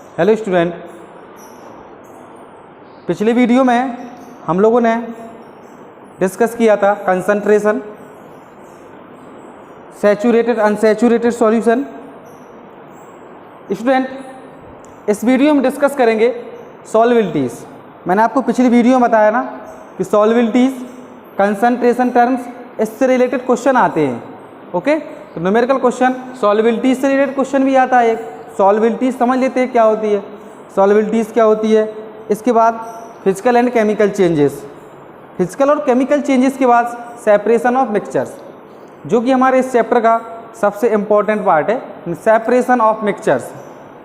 Hello student, पिछले video में हम लोगों ने डिस्कस किया था concentration, saturated unsaturated solution. Student, इस वीडियो में डिस्कस करेंगे सॉल्युबिलिटीज़। मैंने आपको पिछली वीडियो में बताया ना कि सॉल्युबिलिटीज़, कंसंट्रेशन टर्म्स, इससे रिलेटेड क्वेश्चन आते हैं। ओके, तो न्यूमेरिकल क्वेश्चन सॉल्युबिलिटीज़ से रिलेटेड क्वेश्चन भी आता है। एक सॉल्युबिलिटीज़ समझ लेते हैं क्या होती है, सॉल्युबिलिटीज़ क्या होती है। इसके बाद physical and chemical changes, physical और केमिकल चेंजेस के बाद सेपरेशन ऑफ मिक्सचर्स, जो कि हमारे इस चैप्टर का सबसे इम्पॉर्टेंट पार्ट है। सेपरेशन ऑफ मिक्सचर्स,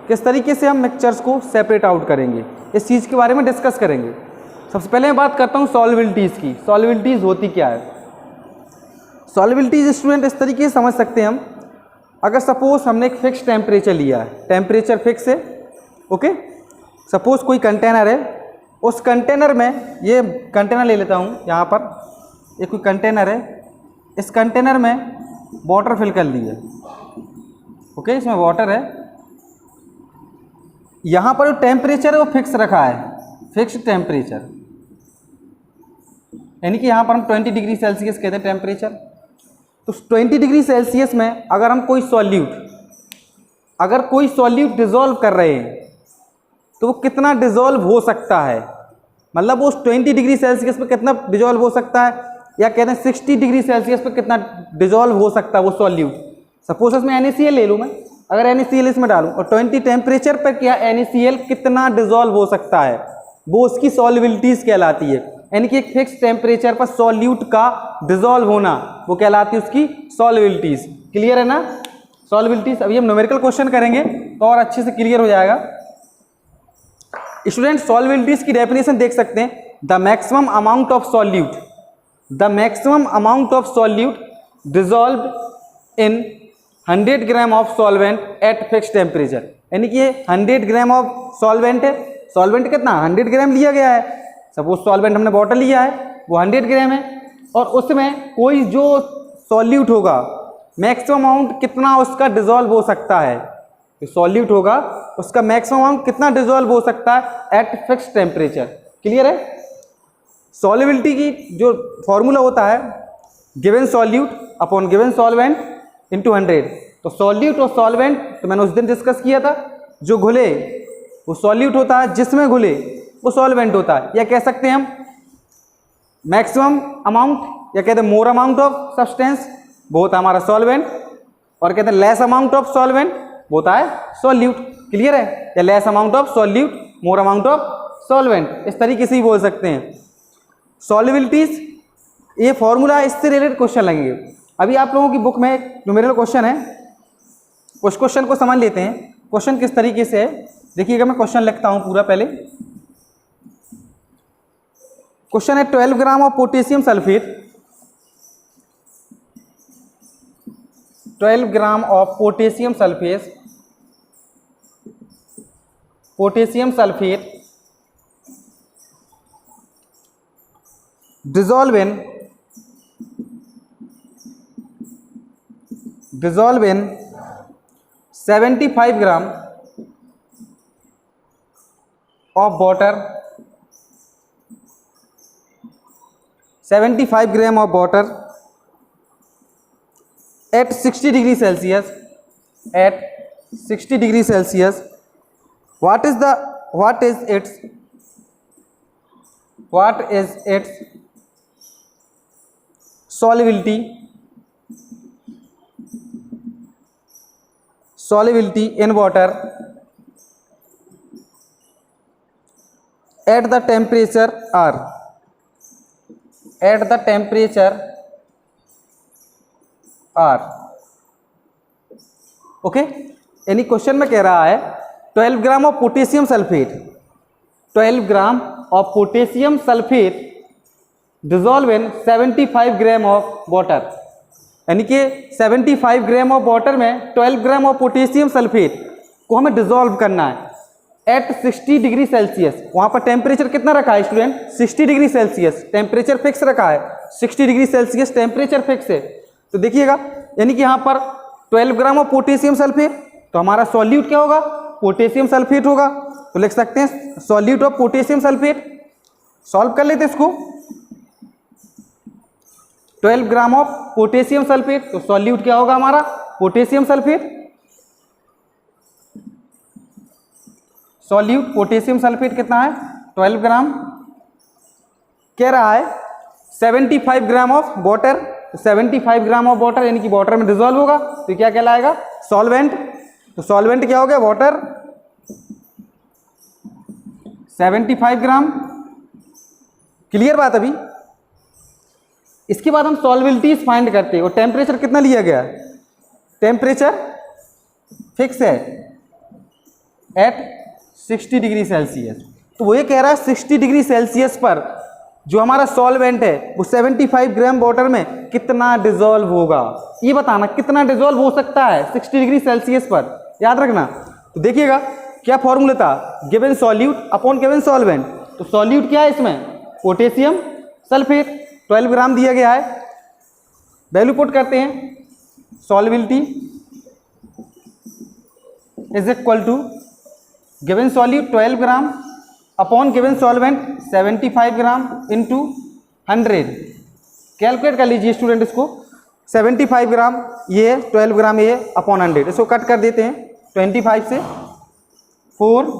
किस तरीके से हम मिक्सचर्स को सेपरेट आउट करेंगे, इस चीज़ के बारे में डिस्कस करेंगे। सबसे पहले मैं बात करता हूँ सॉल्युबिलिटीज़ की। सॉल्युबिलिटीज़ होती क्या है? सॉल्युबिलिटीज़ स्टूडेंट इस तरीके से समझ सकते हैं हम, अगर सपोज हमने एक फिक्स टेम्परेचर लिया है, टेम्परेचर फिक्स है। ओके, सपोज कोई कंटेनर है, उस कंटेनर में, ये कंटेनर ले लेता हूँ यहाँ पर, ये कोई कंटेनर है, इस कंटेनर में वाटर फिल कर लिया। ओके, इसमें वाटर है, यहाँ पर जो टेम्परेचर है वो फिक्स रखा है, फिक्स टेम्परेचर, यानी कि यहाँ पर हम 20 डिग्री सेल्सियस कहते हैं टेम्परेचर। तो 20 डिग्री सेल्सियस में अगर हम कोई सॉल्यूट डिजोल्व कर रहे हैं तो वो कितना डिजोल्व हो सकता है, मतलब वो 20 डिग्री सेल्सियस पे कितना डिजोल्व हो सकता है, या कहते हैं 60 डिग्री सेल्सियस पे कितना डिजोल्व हो सकता है वो सॉल्यूट। सपोज इसमें NaCl ले लूँ मैं, अगर NaCl इसमें डालूँ और 20 टेम्परेचर पर क्या NaCl कितना डिजोल्व हो सकता है, वो उसकी सॉल्युबिलिटीज़ कहलाती है। यानी कि एक फिक्स टेम्परेचर पर सॉल्यूट का डिजोल्व होना, वो कहलाती है उसकी सॉल्युबिलिटीज़। क्लियर है ना सॉल्युबिलिटीज़? अभी हम न्यूमेरिकल क्वेश्चन करेंगे तो और अच्छे से क्लियर हो जाएगा। स्टूडेंट, सॉल्युबिलिटीज़ की डेफिनेशन देख सकते हैं, the maximum amount of solute, the maximum amount of solute dissolve in 100 gram of solvent eight fix temperature. यानी कि ये 100 ग्राम ऑफ सॉल्वेंट है, सॉल्वेंट कितना 100 ग्राम लिया गया है। सपोज सॉल्वेंट हमने बॉटल लिया है, वो 100 ग्राम है, और उसमें कोई जो सॉल्यूट होगा, मैक्सिमम अमाउंट कितना उसका डिजोल्व हो सकता है, जो सॉल्यूट होगा उसका मैक्सिमम अमाउंट कितना डिजोल्व हो सकता है एट फिक्स टेम्परेचर। क्लियर है? सॉल्युबिलिटी की जो फॉर्मूला होता है, given solute upon given solvent into 100। तो सॉल्यूट और सॉल्वेंट तो मैंने उस दिन डिस्कस किया था, जो घुले वो सॉल्यूट होता है, जिसमें घुले वो सॉल्वेंट होता है। या कह सकते हैं हम मैक्सिमम अमाउंट, या कहते हैं मोर अमाउंट ऑफ सब्सटेंस, वो होता है हमारा सॉल्वेंट, और कहते हैं लेस अमाउंट ऑफ सॉल्वेंट, वो होता है सॉल्यूट। क्लियर है? या less amount of solute, more amount of solvent, इस तरीके से ही बोल सकते हैं सॉल्युबिलिटीज। ये फॉर्मूला, इससे रिलेटेड क्वेश्चन लगेंगे। अभी आप लोगों की बुक में एक न्यूमेरिकल क्वेश्चन है, उस क्वेश्चन को समझ लेते हैं। क्वेश्चन किस तरीके से है देखिएगा, मैं क्वेश्चन लिखता हूं पूरा पहले। क्वेश्चन है 12 gram of potassium sulphate, 12 gram of potassium sulphate, dissolve in 75 gram of water, 75 gram of water at 60 degree Celsius, at 60 degree Celsius. what is its solubility in water at the temperature R, at the temperature R। Okay, यानी question में कह रहा है 12 gram of potassium sulphate, 12 gram of potassium sulphate dissolve in 75 gram of water. यानी कि 75 gram of water में 12 gram of potassium sulphate को हमें डिजोल्व करना है एट 60 डिग्री सेल्सियस। वहाँ पर टेम्परेचर कितना रखा है student? 60 degree Celsius, temperature fix रखा है, 60 डिग्री सेल्सियस टेम्परेचर फिक्स है। तो देखिएगा, यानी कि यहाँ पर 12 ग्राम ऑफ पोटेशियम सल्फेट, तो हमारा सॉल्यूट क्या होगा? पोटेशियम सल्फेट होगा, तो लिख सकते हैं solute of potassium sulphate. Solve कर लेते इसको, 12 ग्राम ऑफ पोटेशियम सल्फेट, तो सॉल्यूट क्या होगा हमारा potassium sulphate. Solute potassium sulphate कितना है 12 ग्राम। कह रहा है 75 ग्राम ऑफ वाटर, तो 75 ग्राम ऑफ वाटर यानी कि वाटर में डिजोल्व होगा, तो क्या कहलाएगा सॉल्वेंट। तो सॉल्वेंट क्या हो गया वाटर 75 ग्राम। क्लियर बात। अभी इसके बाद हम सॉल्विलिटीज फाइंड करते हैं, और टेम्परेचर कितना लिया गया है, टेम्परेचर फिक्स है एट 60 डिग्री सेल्सियस। तो वो ये कह रहा है 60 डिग्री सेल्सियस पर जो हमारा सॉल्वेंट है वो 75 ग्राम वाटर में कितना डिजोल्व होगा, ये बताना कितना डिजोल्व हो सकता है 60 डिग्री सेल्सियस पर, याद रखना। तो देखिएगा क्या फॉर्मूला था, given solute upon given solvent. तो सॉल्यूट क्या है इसमें पोटेशियम सल्फेट 12 ग्राम दिया गया है, वैल्यू पुट करते हैं, solubility is equal to given solute 12 gram upon given solvent 75 gram into 100। Calculate कर लीजिए स्टूडेंट इसको, 75 ग्राम ये 12 ग्राम ये अपॉन 100, इसको कट कर देते हैं 25 से 4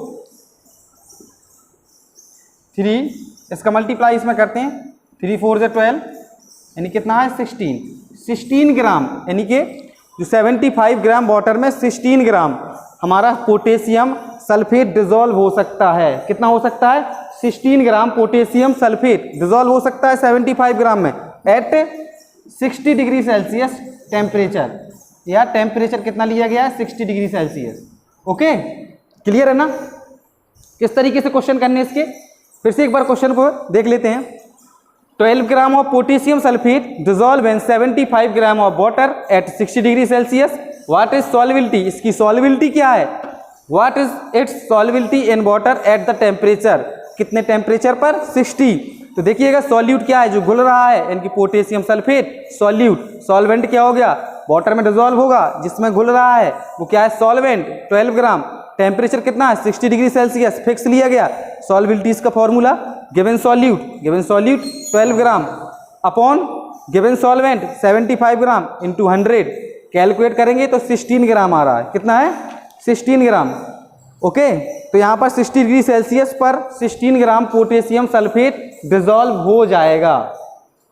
3, इसका मल्टीप्लाई इसमें करते हैं 3 4 से 12 यानी कितना है 16 ग्राम, यानी कि जो 75 ग्राम वाटर में 16 ग्राम हमारा पोटेशियम सल्फेट डिजोल्व हो सकता है। कितना हो सकता है 16 ग्राम पोटेशियम सल्फेट डिजोल्व हो सकता है 75 ग्राम में एट 60 डिग्री सेल्सियस टेम्परेचर, या टेम्परेचर कितना लिया गया है 60 डिग्री सेल्सियस। ओके क्लियर है ना। किस तरीके से क्वेश्चन करने इसके, फिर से एक बार क्वेश्चन को देख लेते हैं। 12 gram of potassium sulphate dissolve in 75 gram of water at 60 degree Celsius, what is solubility, इसकी सॉल्विलिटी क्या है, what is its solubility in water at the temperature, कितने टेम्परेचर पर 60। तो देखिएगा सॉल्यूट क्या है जो घुल रहा है यानी कि पोटेशियम सल्फेट सॉल्यूट, सॉल्वेंट क्या हो गया वाटर में डिजोल्व होगा, जिसमें घुल रहा है वो क्या है सॉल्वेंट 12 ग्राम, टेम्परेचर कितना है 60 डिग्री सेल्सियस फिक्स लिया गया। सॉल्विलिटीज का formula given solute 12 gram upon given solvent 75 gram into 100, calculate करेंगे तो 16 ग्राम आ रहा है, कितना है 16 ग्राम। ओके तो यहाँ पर 60 डिग्री सेल्सियस पर 16 ग्राम पोटेशियम सल्फेट डिजोल्व हो जाएगा।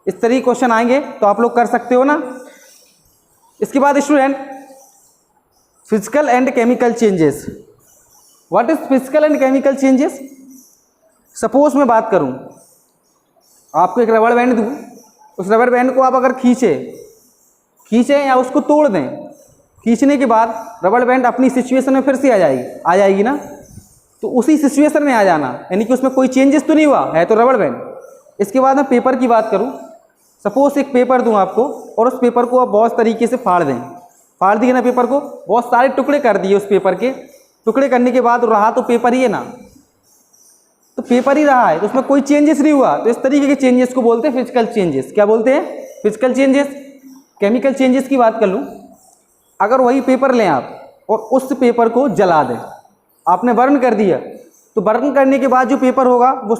इस तरीके क्वेश्चन आएंगे तो आप लोग कर सकते हो ना। इसके बाद student physical and chemical changes, what is physical and chemical changes. Suppose मैं बात करूं, आपको एक रबड़ बैंड दूं, उस रबड़ बैंड को आप अगर खींचे या उसको तोड़ दें, खींचने के बाद रबड़ बैंड अपनी सिचुएशन में फिर से आ जाएगी ना, तो उसी सिचुएशन में आ जाना, यानी कि उसमें कोई चेंजेस तो नहीं हुआ है, तो रबड़ बैंड। इसके बाद मैं पेपर की बात करूं, सपोज एक पेपर दूं आपको और उस पेपर को आप बहुत तरीके से फाड़ दिए ना, पेपर को बहुत सारे टुकड़े कर दिए, उस पेपर के टुकड़े करने के बाद रहा तो पेपर ही है ना, तो पेपर ही रहा है, तो उसमें कोई चेंजेस नहीं हुआ, तो इस तरीके के चेंजेस को बोलते हैं फिजिकल चेंजेस। क्या बोलते हैं फिजिकल चेंजेस। केमिकल चेंजेस की बात कर लूँ, अगर वही पेपर लें आप और उस पेपर को जला दें, आपने बर्न कर दिया, तो बर्न करने के बाद जो पेपर होगा वो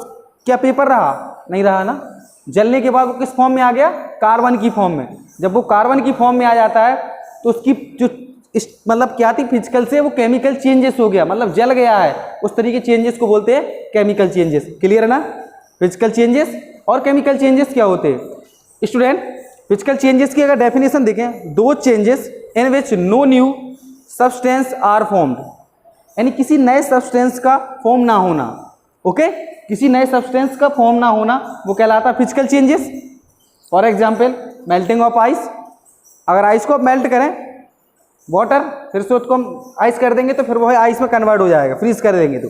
क्या पेपर रहा, नहीं रहा ना। जलने के बाद वो किस फॉर्म में आ गया, कार्बन की फॉर्म में। जब वो कार्बन की फॉर्म में आ जाता है तो उसकी जो मतलब क्या थी फिजिकल से वो केमिकल चेंजेस हो गया, मतलब जल गया है, उस तरीके चेंजेस को बोलते हैं केमिकल चेंजेस। क्लियर है ना। फिजिकल चेंजेस और केमिकल चेंजेस क्या होते हैं स्टूडेंट। फिजिकल चेंजेस की अगर डेफिनेशन देखें, those changes in which no new substance are formed, यानी किसी नए सब्सटेंस का फॉर्म ना होना। ओके किसी नए सब्सटेंस का फॉर्म ना होना वो कहलाता है physical changes. For example melting of ice, अगर आइस को आप मेल्ट करें वाटर, फिर से उसको हम आइस कर देंगे तो फिर वो आइस में कन्वर्ट हो जाएगा, फ्रीज कर देंगे तो।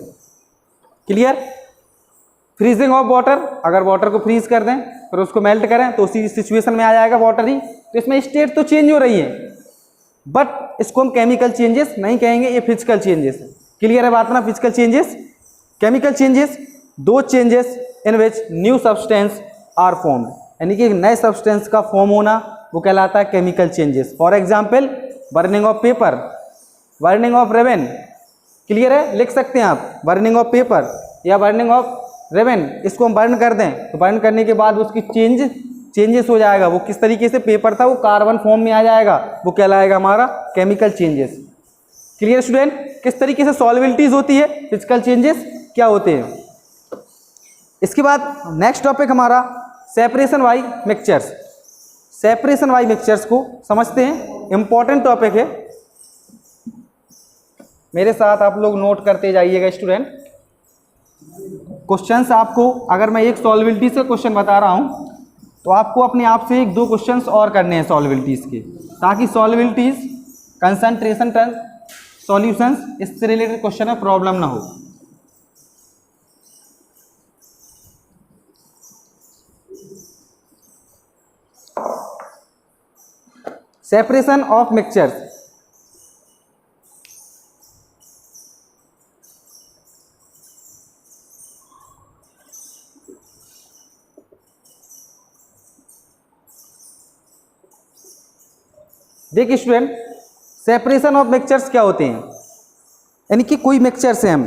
क्लियर। फ्रीजिंग ऑफ वाटर, अगर वाटर को फ्रीज कर दें फिर उसको मेल्ट करें तो उसी सिचुएशन में आ जाएगा वाटर ही। तो इसमें स्टेट तो चेंज हो रही है, बट इसको हम केमिकल चेंजेस नहीं कहेंगे, ये फिजिकल चेंजेस है। क्लियर है बात ना। Physical changes, chemical changes, those changes in which new substance are formed, यानी कि एक नए सब्सटेंस का फॉर्म होना वो कहलाता है chemical changes. For example burning of paper, burning of Ravan, clear है, लिख सकते हैं आप बर्निंग ऑफ पेपर या बर्निंग ऑफ रेवन। इसको हम बर्न कर दें तो बर्न करने के बाद उसकी चेंजेस हो जाएगा। वो किस तरीके से पेपर था वो कार्बन फॉर्म में आ जाएगा, वो कहलाएगा हमारा केमिकल चेंजेस। क्लियर स्टूडेंट, किस तरीके से सॉल्युबिलिटीज होती है, फिजिकल चेंजेस क्या होते हैं। इसके बाद नेक्स्ट टॉपिक हमारा separation by mixtures. Separation by mixtures को समझते हैं, इंपॉर्टेंट टॉपिक है, मेरे साथ आप लोग नोट करते जाइएगा स्टूडेंट। क्वेश्चंस आपको, अगर मैं एक सॉल्युबिलिटी से क्वेश्चन बता रहा हूं तो आपको अपने आप से एक दो क्वेश्चंस और करने हैं सॉल्युबिलिटीज के, ताकि सॉल्युबिलिटीज, कंसंट्रेशन, सॉल्यूशंस, इससे रिलेटेड क्वेश्चन में प्रॉब्लम ना हो। Separation of mixtures. देखिए स्टूडेंट, सेपरेशन ऑफ मिक्सचर्स क्या होते हैं, यानी कि कोई मिक्सचर्स है, हम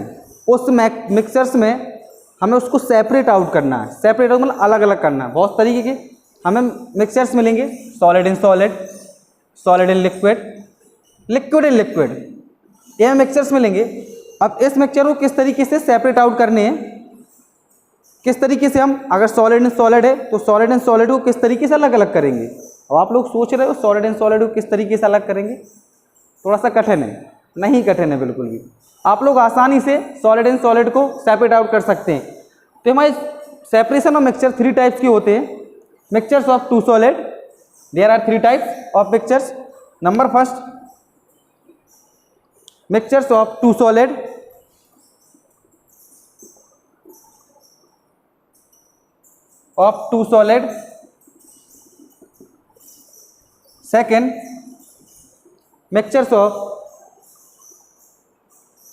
उस मिक्सचर्स में हमें उसको सेपरेट आउट करना है। सेपरेट आउट मतलब अलग अलग करना है। बहुत तरीके के हमें मिक्सचर्स मिलेंगे, solid in solid, solid in liquid, liquid in liquid, ये मिक्सचर्स मिलेंगे। अब इस मिक्सचर को किस तरीके से सेपरेट आउट करने हैं, किस तरीके से हम, अगर सॉलिड इन सॉलिड है तो सॉलिड इन सॉलिड को किस तरीके से अलग अलग करेंगे। अब आप लोग सोच रहे हो सॉलिड एंड सॉलिड को किस तरीके से अलग करेंगे, थोड़ा सा कठिन है, नहीं कठिन है बिल्कुल भी, आप लोग आसानी से सॉलिड एंड सॉलिड को सेपरेट आउट कर सकते हैं। तो हमारे सेपरेशन ऑफ मिक्सचर 3 टाइप्स के होते हैं। Mixtures of 2 solid, there are 3 types of mixtures. Number first, mixtures of 2 solid, of 2 solid. Second, mixtures of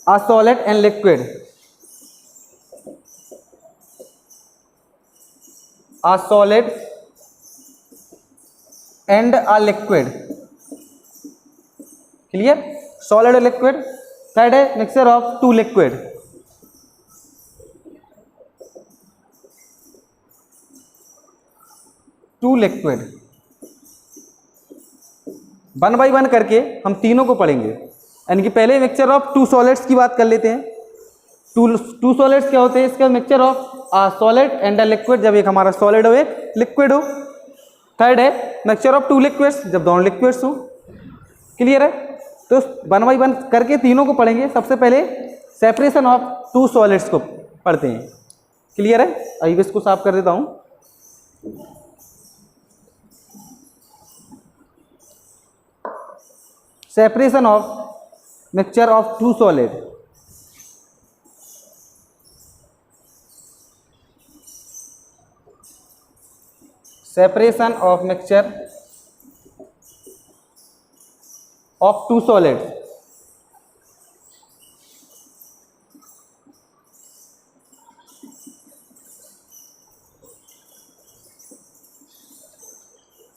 a solid and liquid. A solid and a liquid. Clear? Solid and liquid. Third है mixture of 2 liquid. Two liquid. One by one करके हम तीनों को पढ़ेंगे, यानी कि पहले mixture of 2 solids की बात कर लेते हैं। टू सॉलिड्स क्या होते हैं, इसका mixture of a solid and a liquid, जब एक हमारा सॉलिड हो एक लिक्विड हो। थर्ड है मिक्सचर ऑफ 2 लिक्विड्स, जब दोनों लिक्विड्स हो। क्लियर है? तो वन बाई वन करके तीनों को पढ़ेंगे। सबसे पहले सेपरेशन ऑफ 2 सॉलिड्स को पढ़ते हैं। क्लियर है? अभी इसको साफ कर देता हूँ। Separation of mixture of 2 solid. Separation of mixture of 2 solid.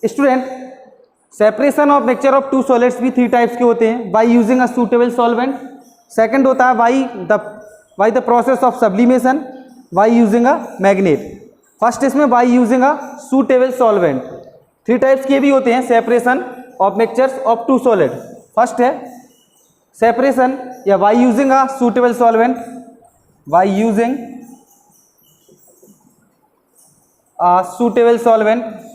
Student, separation of mixture of 2 solids भी 3 टाइप्स के होते हैं। By using a suitable solvent. Second होता है by the process of sublimation, by using a magnet. First इसमें by using a suitable solvent. 3 types के भी होते हैं separation of mixtures of 2 solid. First है सेपरेशन या by using a suitable solvent, by using a suitable solvent.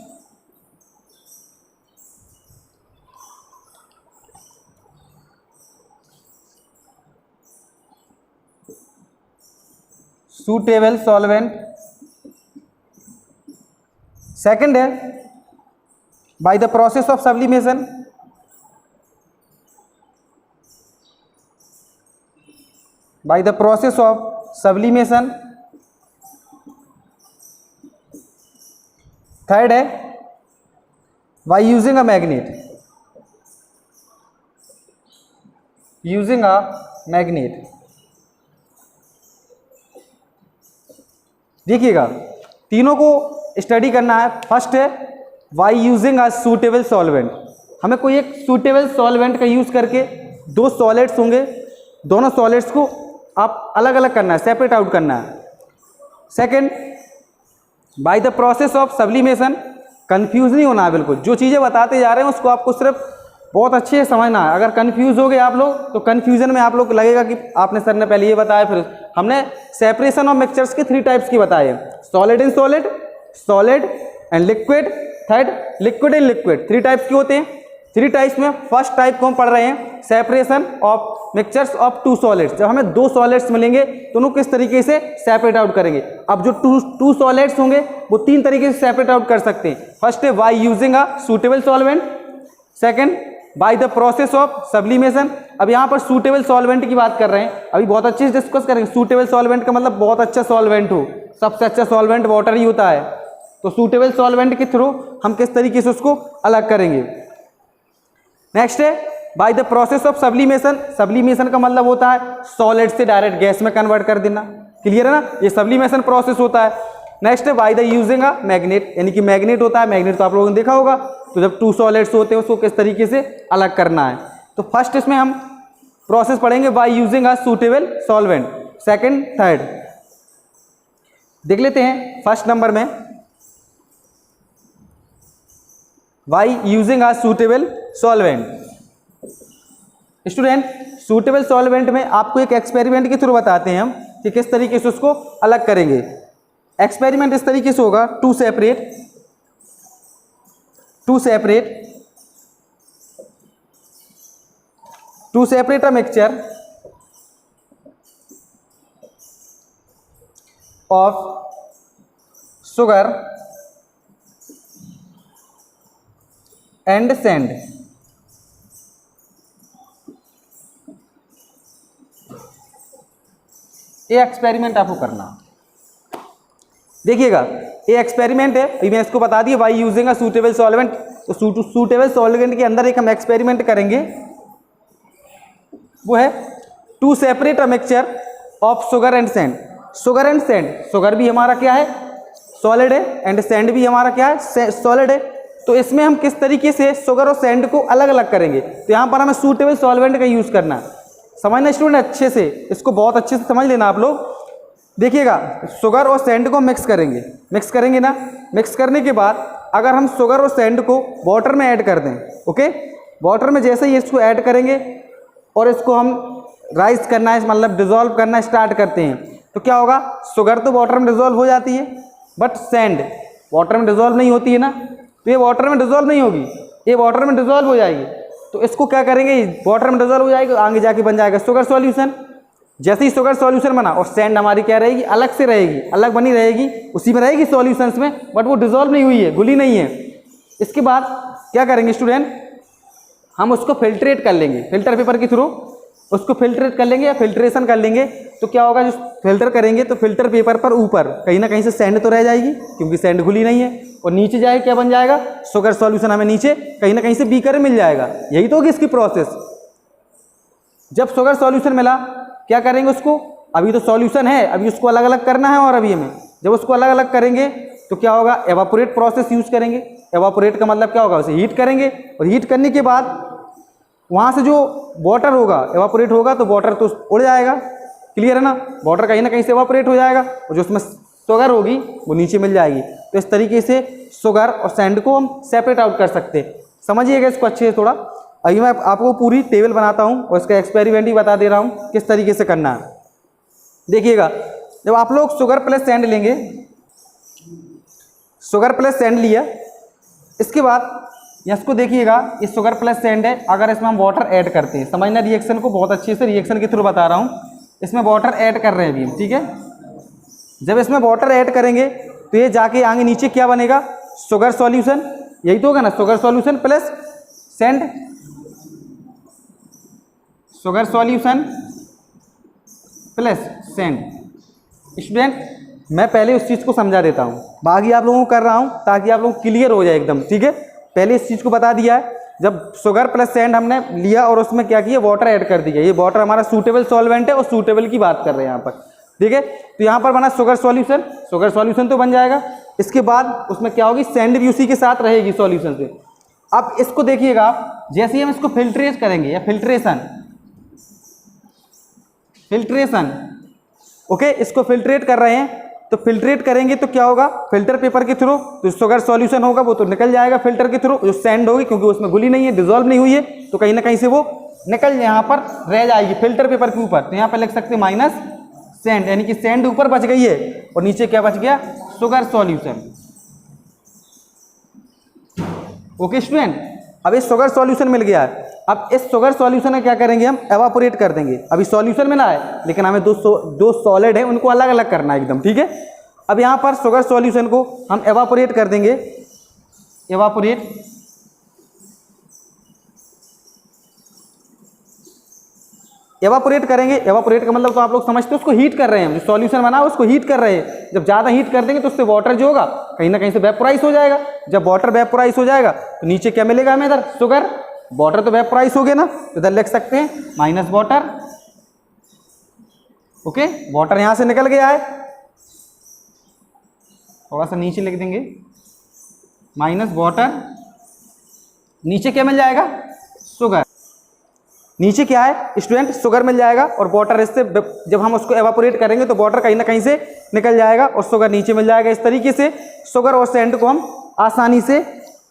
suitable solvent। Second है by the process of sublimation, by the process of sublimation। Third है by using a magnet, using a magnet। देखिएगा तीनों को study करना है। First है bye using a suitable solvent. हमें कोई एक सूटेबल सॉल्वेंट का यूज करके 2 सॉलिड्स होंगे, दोनों सॉलिड्स को आप अलग अलग करना है, सेपरेट आउट करना है। Second, bye the process of sublimation, confuse नहीं होना है बिल्कुल, जो चीज़ें बताते जा रहे हैं उसको आपको सिर्फ बहुत अच्छे से समझना है। अगर कंफ्यूज हो गए आप लोग तो कन्फ्यूजन में आप लोग लगेगा कि आपने सर ने पहले ये बताया, फिर हमने सेपरेशन ऑफ मिक्सचर्स के 3 टाइप्स की बताए हैं, solid in solid, solid and liquid, third liquid in liquid. 3 types के होते हैं। 3 टाइप्स में फर्स्ट टाइप को हम पढ़ रहे हैं separation of mixtures of 2 solids. जब हमें 2 सॉलिड्स मिलेंगे तो उनको किस तरीके से सेपरेट आउट करेंगे। अब जो 2 सॉलिड्स होंगे वो 3 तरीके से सेपरेट आउट कर सकते हैं। फर्स्ट है bye using a suitable solvent, second by the process of sublimation. अब यहाँ पर सूटेबल सॉल्वेंट की बात कर रहे हैं, अभी बहुत अच्छे से डिस्कस करेंगे। सूटेबल सॉल्वेंट का मतलब बहुत अच्छा सॉल्वेंट हो, सबसे अच्छा सॉल्वेंट वाटर ही होता है। तो सूटेबल सॉल्वेंट के थ्रू हम किस तरीके से उसको अलग करेंगे। नेक्स्ट है by the process of sublimation. Sublimation का मतलब होता है सॉलिड से डायरेक्ट गैस में कन्वर्ट कर देना, क्लियर है ना, ये सब्लिमेशन प्रोसेस होता है। नेक्स्ट है by the using a magnet, यानी कि मैग्नेट होता है, मैग्नेट तो आप लोगों ने देखा होगा। तो जब 2 सॉलिड्स होते हैं उसको किस तरीके से अलग करना है। तो फर्स्ट इसमें हम प्रोसेस पढ़ेंगे bye using a suitable solvent, second third देख लेते हैं। फर्स्ट नंबर में bye using a suitable solvent. Student, suitable solvent में आपको एक एक्सपेरिमेंट के थ्रू बताते हैं हम कि किस तरीके से उसको अलग करेंगे। एक्सपेरिमेंट इस तरीके से होगा, to separate a mixture of sugar and sand. ये एक्सपेरिमेंट आपको करना, देखिएगा ये एक्सपेरिमेंट है, अभी मैं इसको बता दिया by using a suitable solvent. तो सूटेबल सॉल्वेंट के अंदर एक हम एक्सपेरिमेंट करेंगे, वो है to separate a mixture of sugar and sand. Sugar and sand, sugar भी हमारा क्या है, सॉलिड है, एंड सैंड भी हमारा क्या है, सॉलिड है। तो इसमें हम किस तरीके से शुगर और सैंड को अलग अलग करेंगे। तो यहाँ पर हमें सूटेबल सॉल्वेंट का यूज़ करना है। समझना स्टूडेंट अच्छे से, इसको बहुत अच्छे से समझ लेना आप लोग। देखिएगा, शुगर और सैंड को मिक्स करेंगे ना। मिक्स करने के बाद अगर हम शुगर और सैंड को वाटर में ऐड कर दें, ओके, वाटर में जैसे ही इसको ऐड करेंगे और इसको हम राइज करना है, मतलब डिजोल्व करना स्टार्ट करते हैं, तो क्या होगा, शुगर तो वाटर में डिजोल्व हो जाती है, बट सैंड वाटर में डिजोल्व नहीं होती है ना। तो ये वाटर में डिजोल्व नहीं होगी, ये वाटर में डिजोल्व हो जाएगी। तो इसको क्या करेंगे, वाटर में डिजोल्व हो जाएगी, आगे जाके बन जाएगा शुगर सॉल्यूशन। जैसे ही शुगर सॉल्यूशन बना और सैंड हमारी क्या रहेगी, अलग से रहेगी, अलग बनी रहेगी, उसी में रहेगी सॉल्यूशंस में, बट वो डिजोल्व नहीं हुई है, घुली नहीं है। इसके बाद क्या करेंगे स्टूडेंट, हम उसको फिल्ट्रेट कर लेंगे, फिल्टर पेपर के थ्रू उसको फिल्ट्रेट कर लेंगे या फिल्ट्रेशन कर लेंगे। तो क्या होगा, जो फिल्टर करेंगे तो फिल्टर पेपर पर ऊपर कहीं ना कहीं से सैंड तो रह जाएगी, क्योंकि सैंड घुली नहीं है, और नीचे जाए क्या बन जाएगा, शुगर सॉल्यूशन हमें नीचे कहीं ना कहीं से बीकर मिल जाएगा। यही तो होगी इसकी प्रोसेस। जब शुगर सॉल्यूशन मिला, क्या करेंगे उसको, अभी तो सॉल्यूशन है, अभी उसको अलग अलग करना है। और अभी हमें जब उसको अलग अलग करेंगे तो क्या होगा, एवापोरेट प्रोसेस यूज करेंगे। एवापोरेट का मतलब क्या होगा, उसे हीट करेंगे, और हीट करने के बाद वहाँ से जो वाटर होगा, एवापोरेट होगा, तो वाटर तो उड़ जाएगा, क्लियर है ना, वाटर कहीं ना कहीं से एवापोरेट हो जाएगा, और जो उसमें शुगर होगी वो नीचे मिल जाएगी। तो इस तरीके से शुगर और सैंड को हम सेपरेट आउट कर सकते हैं। समझिएगा इसको अच्छे से थोड़ा। अभी मैं आपको पूरी टेबल बनाता हूँ और इसका एक्सपेरिमेंट भी बता दे रहा हूँ किस तरीके से करना है। देखिएगा, जब आप लोग शुगर प्लस सैंड लेंगे, शुगर प्लस सैंड लिया, इसके बाद इसको देखिएगा, ये शुगर प्लस सैंड है, अगर इसमें हम वाटर ऐड करते हैं, समझना रिएक्शन को, बहुत अच्छे से रिएक्शन के थ्रू बता रहा हूँ। इसमें वाटर ऐड कर रहे हैं अभी हम, ठीक है। जब इसमें वाटर ऐड करेंगे तो ये जाके आगे नीचे क्या बनेगा, शुगर सॉल्यूशन, यही तो होगा ना, sugar solution plus sand, sugar solution plus sand. Student, मैं पहले उस चीज़ को समझा देता हूँ, बाकी आप लोगों को कर रहा हूँ ताकि आप लोग क्लियर हो जाए एकदम, ठीक है। पहले इस चीज़ को बता दिया है, जब शुगर प्लस सैंड हमने लिया और उसमें क्या किया, वाटर ऐड कर दिया। ये वाटर हमारा सूटेबल सॉल्वेंट है, और सूटेबल की बात कर रहे हैं यहाँ पर, ठीक है। तो यहाँ पर बना शुगर सॉल्यूशन तो बन जाएगा। इसके बाद उसमें क्या होगी, सैंड भी उसी के साथ रहेगी सॉल्यूशन से। अब इसको देखिएगा आप, जैसे ही हम इसको फिल्ट्रेट करेंगे या फिल्ट्रेशन, फिल्ट्रेशन। ओके, इसको फिल्ट्रेट कर रहे हैं, तो फिल्ट्रेट करेंगे तो क्या होगा, फिल्टर पेपर के थ्रू तो शुगर सॉल्यूशन होगा वो तो निकल जाएगा फिल्टर के थ्रू, जो सैंड होगी क्योंकि उसमें घुली नहीं है, डिजोल्व नहीं हुई है, तो कहीं ना कहीं से वो निकल यहाँ पर रह जाएगी फिल्टर पेपर के ऊपर। तो यहाँ पर लिख सकते हैं माइनस सैंड, यानी कि सैंड ऊपर बच गई है और नीचे क्या बच गया, शुगर सॉल्यूशन। ओके स्टूडेंट, अब इस शुगर सॉल्यूशन मिल गया है। अब इस शुगर सॉल्यूशन में क्या करेंगे, हम एवापोरेट कर देंगे। अभी सॉल्यूशन मिला है लेकिन हमें दो सॉलिड है उनको अलग अलग करना है एकदम, ठीक है। अब यहाँ पर शुगर सॉल्यूशन को हम एवापोरेट कर देंगे, एवापोरेट। एवापोरेट करेंगे, एवापोरेट का मतलब तो आप लोग समझते हो, उसको हीट कर रहे हैं, जो सॉल्यूशन बना उसको हीट कर रहे हैं। जब ज़्यादा हीट कर देंगे तो उससे वाटर जो होगा कहीं ना कहीं से वेपोराइज हो जाएगा। जब वाटर वेपोराइज हो जाएगा तो नीचे क्या मिलेगा हमें, इधर शुगर, वाटर तो वेपोराइज हो गया ना, तो इधर लिख सकते हैं माइनस वाटर। ओके, वाटर यहां से निकल गया है, थोड़ा सा नीचे लिख देंगे माइनस वाटर, नीचे क्या मिल जाएगा, शुगर। नीचे क्या है स्टूडेंट, शुगर मिल जाएगा और वाटर इससे जब हम उसको एवापोरेट करेंगे तो वाटर कहीं ना कहीं से निकल जाएगा और शुगर नीचे मिल जाएगा। इस तरीके से शुगर और सैंड को हम आसानी से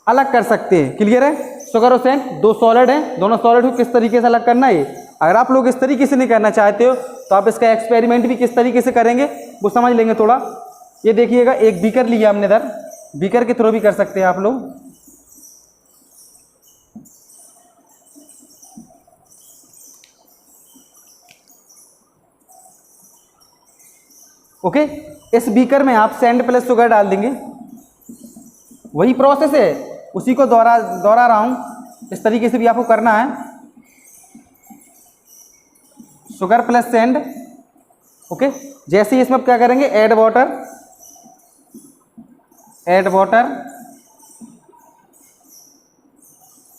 अलग कर सकते हैं। क्लियर है, शुगर और सैंड दो सॉलिड हैं, दोनों सॉलिड को किस तरीके से अलग करना है। अगर आप लोग इस तरीके से नहीं करना चाहते हो तो आप इसका एक्सपेरिमेंट भी किस तरीके से करेंगे वो समझ लेंगे थोड़ा। ये देखिएगा, एक बीकर लिया हमने इधर, बीकर के थ्रू भी कर सकते हैं आप लोग। ओके, इस बीकर में आप सैंड प्लस शुगर डाल देंगे, वही प्रोसेस है, उसी को दोहरा रहा हूं, इस तरीके से भी आपको करना है। Sugar plus sand, okay. जैसे ही इसमें क्या करेंगे, add water, add water.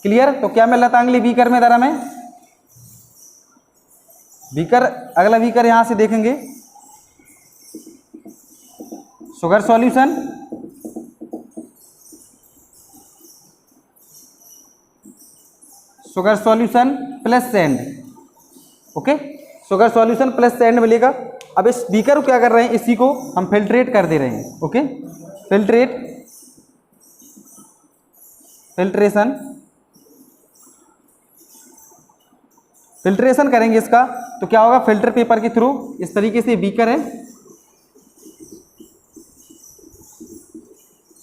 Clear, तो क्या मिल रहा था अगले बीकर में, इधर हमें बीकर, अगला बीकर यहां से देखेंगे, sugar solution, sugar solution plus sand. Okay, sugar solution plus sand मिलेगा। अब इस बीकर को क्या कर रहे हैं, इसी को हम फिल्ट्रेट कर दे रहे हैं। ओके, फिल्ट्रेट, फिल्ट्रेशन, फिल्ट्रेशन करेंगे इसका तो क्या होगा, फिल्टर पेपर के थ्रू इस तरीके से बीकर है,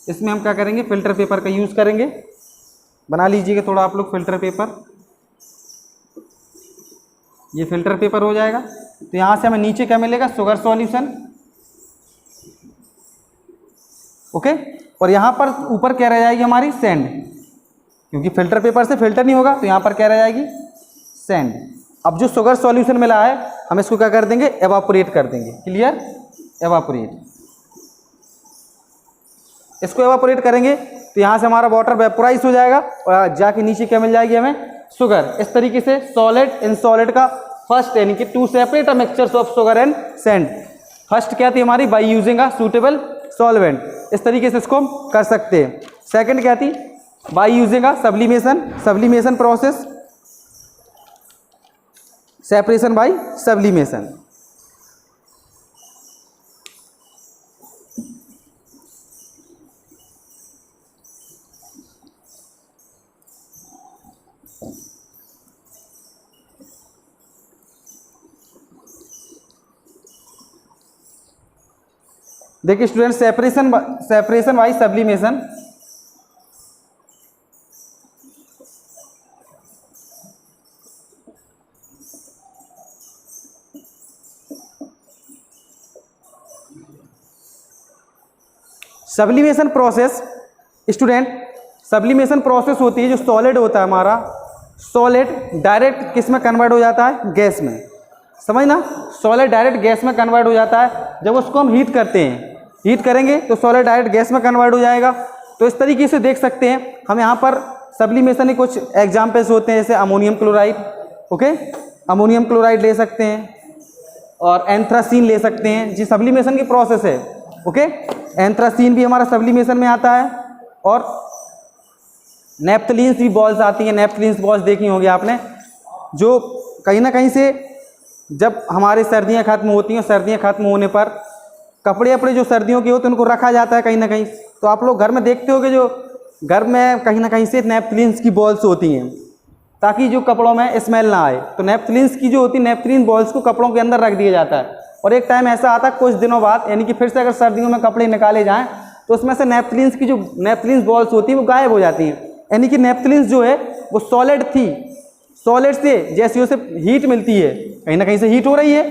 इसमें हम क्या करेंगे, फिल्टर पेपर का यूज करेंगे। बना लीजिएगा थोड़ा आप लोग फिल्टर पेपर, ये फिल्टर पेपर हो जाएगा। तो यहां से हमें नीचे क्या मिलेगा, शुगर सॉल्यूशन। ओके, और यहां पर ऊपर क्या रह जाएगी हमारी, सैंड, क्योंकि फिल्टर पेपर से फिल्टर नहीं होगा तो यहां पर क्या रह जाएगी, सैंड। अब जो शुगर सॉल्यूशन मिला है हम इसको क्या कर देंगे, एवापोरेट कर देंगे। क्लियर, एवापोरेट, इसको एवापोरेट करेंगे तो यहाँ से हमारा वाटर वेपोराइज हो जाएगा और जाके नीचे क्या मिल जाएगी हमें, शुगर। इस तरीके से सॉलिड इन सॉलिड का फर्स्ट, यानी कि to separate mixtures of sugar and sand. First क्या थी हमारी, by using a suitable solvent, इस तरीके से इसको हम कर सकते हैं। सेकंड क्या थी, by using a sublimation, sublimation process, separation by sublimation. देखिए student, separation by sublimation, sublimation process student, sublimation process होती है, जो सॉलिड होता है हमारा, सॉलिड डायरेक्ट किस में कन्वर्ट हो जाता है, गैस में। समझना, सॉलिड डायरेक्ट गैस में कन्वर्ट हो जाता है जब उसको हम हीट करते हैं। हीट करेंगे तो सॉलिड डायरेक्ट गैस में कन्वर्ट हो जाएगा। तो इस तरीके से देख सकते हैं हम यहाँ पर सब्लिमेशन के कुछ एग्जाम्पल्स होते हैं, जैसे ammonium chloride. Okay, ammonium chloride ले सकते हैं और एंथ्रासीन ले सकते हैं, जी सब्लिमेशन की प्रोसेस है। ओके, एंथ्रासीन भी हमारा सब्लिमेशन में आता है और नेप्थलीन्स भी बॉल्स आती हैं, नेप्थलीन्स बॉल्स देखी होंगी आपने, जो कहीं ना कहीं से जब हमारी सर्दियां खत्म होती हैं, सर्दियां खत्म होने पर कपड़े अपने जो सर्दियों के होते हैं उनको रखा जाता है कहीं ना कहीं। तो आप लोग घर में देखते हो कि जो घर में कहीं ना कहीं से नैपथलीन्स की बॉल्स होती हैं ताकि जो कपड़ों में स्मेल ना आए। तो नैपथलीन्स की जो होती है, नैपथलीन बॉल्स को कपड़ों के अंदर रख दिया जाता है और एक टाइम ऐसा आता है कुछ दिनों बाद, यानी कि फिर से अगर सर्दियों में कपड़े निकाले जाएँ तो उसमें से नैपथलीन्स की जो नैपथलीन्स बॉल्स होती हैं वो गायब हो जाती हैं। यानी कि नैपथलीन्स जो है वो सॉलिड थी, सॉलिड से जैसी उसे हीट मिलती है, कहीं ना कहीं से हीट हो रही है,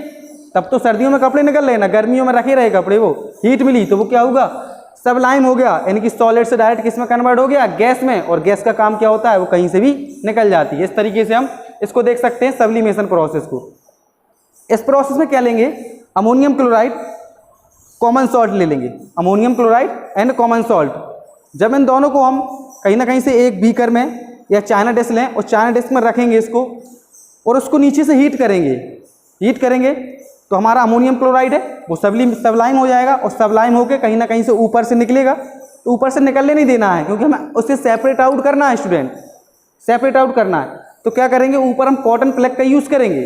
तब तो सर्दियों में कपड़े निकल रहे हैं ना, गर्मियों में रखे रहे कपड़े, वो हीट मिली तो वो क्या होगा, सबलाइम हो गया, यानी कि सॉलिड से डायरेक्ट किस में कन्वर्ट हो गया, गैस में। और गैस का काम क्या होता है, वो कहीं से भी निकल जाती है। इस तरीके से हम इसको देख सकते हैं सब्लिमेशन प्रोसेस को। इस प्रोसेस में क्या लेंगे, अमोनियम क्लोराइड, कॉमन सॉल्ट ले लेंगे, ammonium chloride and common salt. जब इन दोनों को हम कहीं ना कहीं से एक बीकर में या चाइना डिश लें और चाइना डिश में रखेंगे इसको और उसको नीचे से हीट करेंगे, हीट करेंगे तो हमारा अमोनियम क्लोराइड है वो सबलाइम हो जाएगा और सबलाइम होकर कहीं ना कहीं से ऊपर से निकलेगा। तो ऊपर से निकलने नहीं देना है क्योंकि हमें उसे सेपरेट आउट करना है स्टूडेंट, सेपरेट आउट करना है। तो क्या करेंगे, ऊपर हम कॉटन प्लग का यूज़ करेंगे,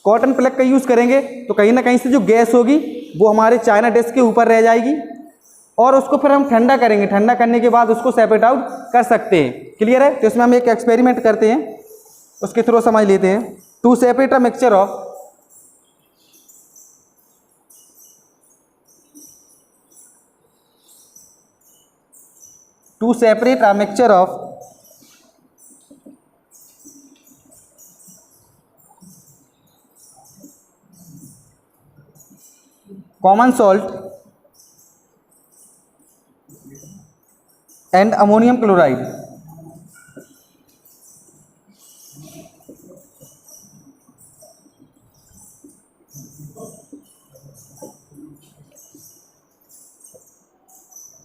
कॉटन प्लग का यूज़ करेंगे तो कहीं ना कहीं से जो गैस होगी वो हमारे चाइना डिश के ऊपर रह जाएगी और उसको फिर हम ठंडा करेंगे, ठंडा करने के बाद उसको सेपरेट आउट कर सकते हैं। क्लियर है। तो इसमें हम एक एक्सपेरिमेंट करते हैं, उसके थ्रू समझ लेते हैं। To separate a mixture of to separate a mixture of common salt and ammonium chloride।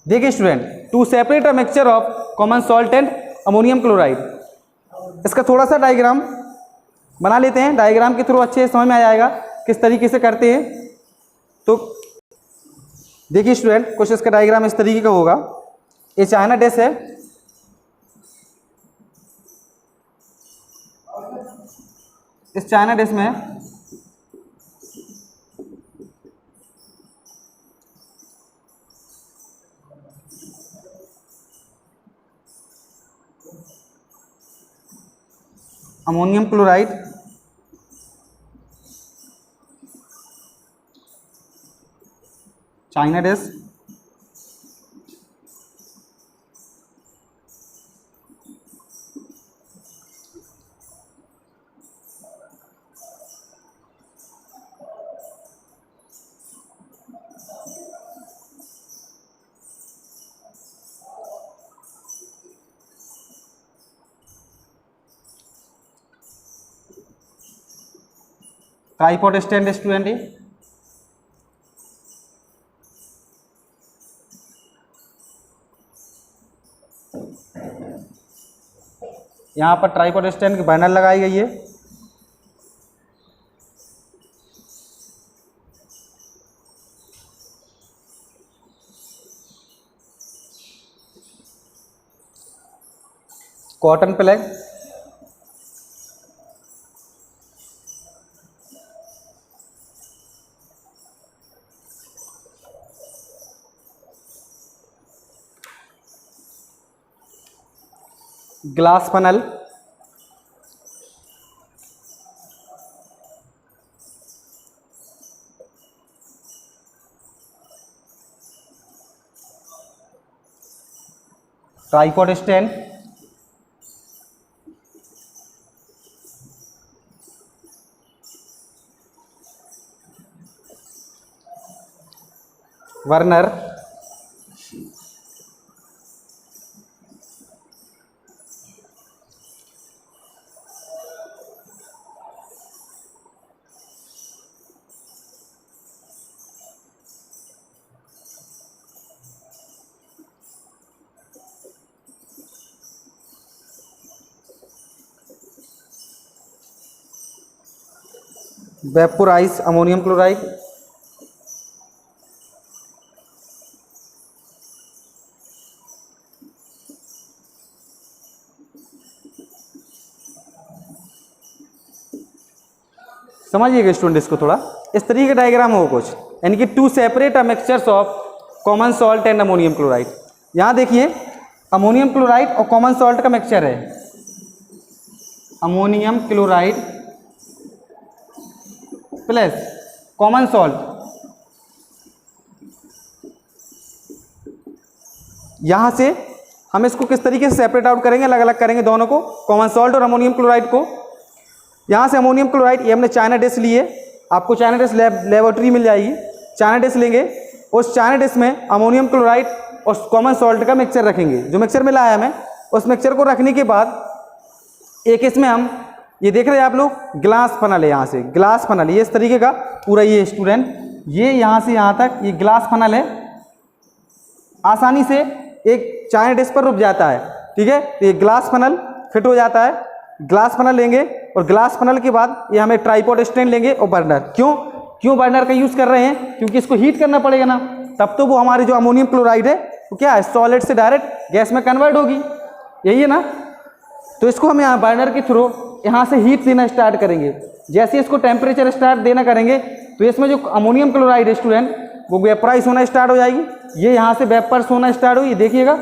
देखिए student, to separate a mixture of common salt and ammonium chloride, इसका थोड़ा सा डायग्राम बना लेते हैं। डायग्राम के थ्रू अच्छे से समझ में आ जाएगा किस तरीके से करते हैं। तो देखिए स्टूडेंट, कुछ इसका डायग्राम इस तरीके का होगा। ये चाइना डिश है, इस चाइना डिश में ammonium chloride, China dish, tripod stand student है, यहाँ पर ट्राइपॉड स्टैंड की बैनर लगाई गई है। Cotton plug, glass funnel, tripod stand, Werner, vaporise ammonium chloride, समझिएगा स्टूडेंट इसको थोड़ा, इस तरीके का डायग्राम हो कुछ, यानी कि to separate a mixtures of common salt and ammonium chloride. यहाँ देखिए अमोनियम क्लोराइड और कॉमन सॉल्ट का मिक्सचर है, ammonium chloride plus common salt. यहाँ से हम इसको किस तरीके से सेपरेट आउट करेंगे, अलग अलग करेंगे दोनों को, कॉमन सॉल्ट और अमोनियम क्लोराइड को। यहाँ से अमोनियम क्लोराइड, ये हमने चाइना डिश लिए, आपको चाइना डिश लेबोरेटरी मिल जाएगी, चाइना डिश लेंगे, उस चाइना डिश में अमोनियम क्लोराइड और कॉमन सॉल्ट का मिक्सचर रखेंगे, जो मिक्सचर मिला है हमें, उस मिक्सचर को रखने के बाद एक इसमें हम ये देख रहे हैं आप लोग ग्लास फनल है, यहाँ से ग्लास फनल, ये इस तरीके का पूरा, ये स्टूडेंट ये यहाँ से यहाँ तक ये ग्लास फनल है, आसानी से एक चाइना डिश पर रुक जाता है, ठीक है। तो ये ग्लास फनल फिट हो जाता है, ग्लास फनल लेंगे और ग्लास फनल के बाद ये हमें ट्राइपॉड स्टैंड लेंगे और बर्नर। क्यों बर्नर का यूज़ कर रहे हैं, क्योंकि इसको हीट करना पड़ेगा ना, तब तो वो हमारी जो अमोनियम क्लोराइड है वो क्या है, सॉलिड से डायरेक्ट गैस में कन्वर्ट होगी, यही है ना। तो इसको हम यहाँ बर्नर के थ्रू यहाँ से हीट देना स्टार्ट करेंगे। जैसे इसको टेम्परेचर स्टार्ट देना करेंगे तो इसमें जो अमोनियम क्लोराइड है स्टूडेंट वो वेपराइज होना स्टार्ट हो जाएगी, ये यहाँ से वेपर्स होना स्टार्ट हुई, देखिएगा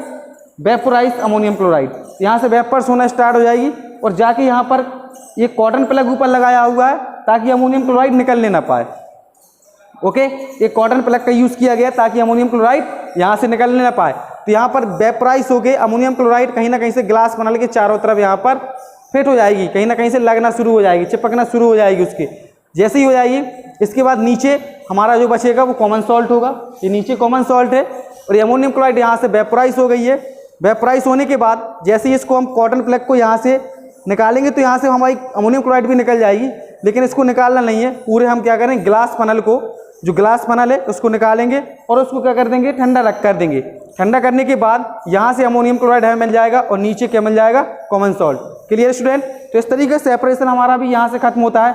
वेपराइज अमोनियम क्लोराइड, यहाँ से वेपर्स होना स्टार्ट हो जाएगी और जाके यहाँ पर ये कॉटन प्लग ऊपर लगाया हुआ है ताकि अमोनियम क्लोराइड निकलने ना पाए। ओके, ये कॉटन प्लग का यूज़ किया गया ताकि अमोनियम क्लोराइड यहाँ से निकलने ना पाए। तो यहाँ पर वेपराइज होके अमोनियम क्लोराइड कहीं ना कहीं से ग्लास फनल के चारों तरफ यहाँ पर फिट हो जाएगी, कहीं ना कहीं से लगना शुरू हो जाएगी, चिपकना शुरू हो जाएगी उसके, जैसे ही हो जाएगी इसके बाद नीचे हमारा जो बचेगा वो कॉमन सॉल्ट होगा, ये नीचे कॉमन सॉल्ट है और ये अमोनियम क्लोराइड यहाँ से वेपराइज हो गई है। वेपराइज होने के बाद जैसे ही इसको हम कॉटन प्लग को यहाँ से निकालेंगे तो यहाँ से हमारी अमोनियम क्लोराइड भी निकल जाएगी, लेकिन इसको निकालना नहीं है, पूरे हम क्या करें ग्लास फनल को, जो ग्लास फनल है उसको निकालेंगे और उसको क्या कर देंगे, ठंडा रख कर देंगे। ठंडा करने के बाद यहाँ से अमोनियम क्लोराइड हमें मिल जाएगा और नीचे क्या मिल जाएगा, कॉमन सॉल्ट। Clear student. तो इस तरीके से सेपरेशन हमारा भी यहाँ से खत्म होता है।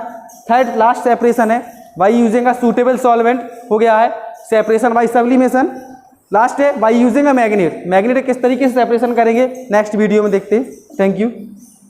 थर्ड लास्ट सेपरेशन है by using a suitable solvent, हो गया है सेपरेशन बाई सब्लिमेशन। लास्ट है by using a magnet. Magnet किस तरीके से सेपरेशन करेंगे नेक्स्ट वीडियो में देखते हैं। Thank you.